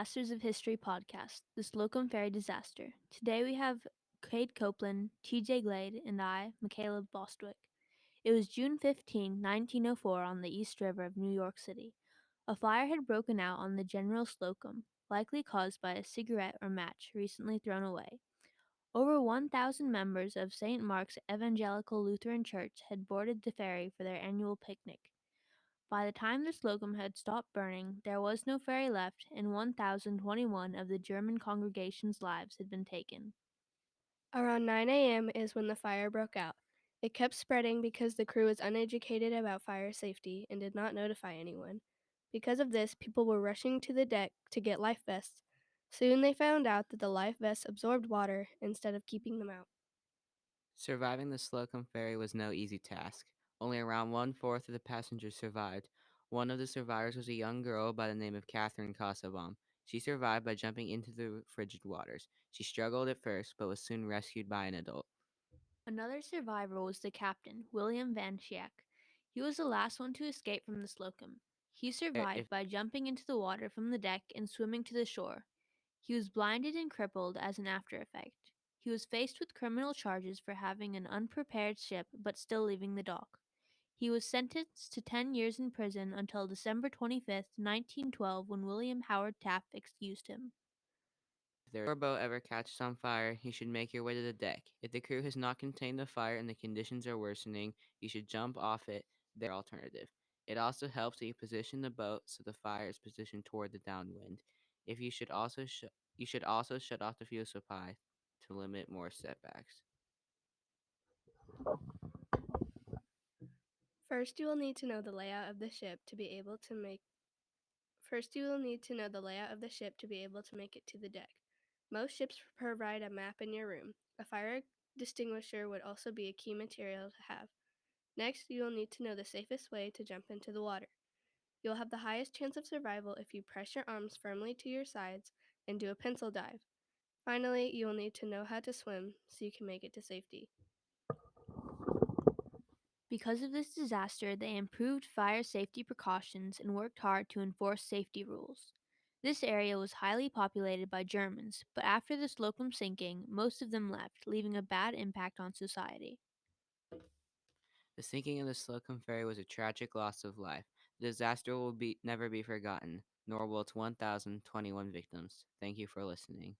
Disasters of History podcast, the Slocum Ferry disaster. Today we have Kate Copeland, TJ Glade, and I, Michaela Bostwick. It was June 15, 1904, on the East River of New York City. A fire had broken out on the General Slocum, likely caused by a cigarette or match recently thrown away. Over 1,000 members of St. Mark's Evangelical Lutheran Church had boarded the ferry for their annual picnic. By the time the Slocum had stopped burning, there was no ferry left, and 1,021 of the German congregation's lives had been taken. Around 9 a.m. is when the fire broke out. It kept spreading because the crew was uneducated about fire safety and did not notify anyone. Because of this, people were rushing to the deck to get life vests. Soon they found out that the life vests absorbed water instead of keeping them out. Surviving the Slocum Ferry was no easy task. Only around one-fourth of the passengers survived. One of the survivors was a young girl by the name of Catherine Kassabaum. She survived by jumping into the frigid waters. She struggled at first, but was soon rescued by an adult. Another survivor was the captain, William Van Schaik. He was the last one to escape from the Slocum. He If survived by jumping into the water from the deck and swimming to the shore. He was blinded and crippled as an after effect. He was faced with criminal charges for having an unprepared ship but still leaving the dock. He was sentenced to 10 years in prison until December 25th, 1912, when William Howard Taft excused him. your boat ever catches on fire, you should make your way to the deck. If the crew has not contained the fire and the conditions are worsening, you should jump off it. Their alternative. It also helps that you position the boat so the fire is positioned toward the downwind. If you should also shut off the fuel supply to limit more setbacks. First, you will need to know the layout of the ship to be able to make First, you will need to know the layout of the ship to be able to make it to the deck. Most ships provide a map in your room. A fire extinguisher would also be a key material to have. Next, you will need to know the safest way to jump into the water. You'll have the highest chance of survival if you press your arms firmly to your sides and do a pencil dive. Finally, you will need to know how to swim so you can make it to safety. Because of this disaster, they improved fire safety precautions and worked hard to enforce safety rules. This area was highly populated by Germans, but after the Slocum sinking, most of them left, leaving a bad impact on society. The sinking of the Slocum Ferry was a tragic loss of life. The disaster will never be forgotten, nor will its 1,021 victims. Thank you for listening.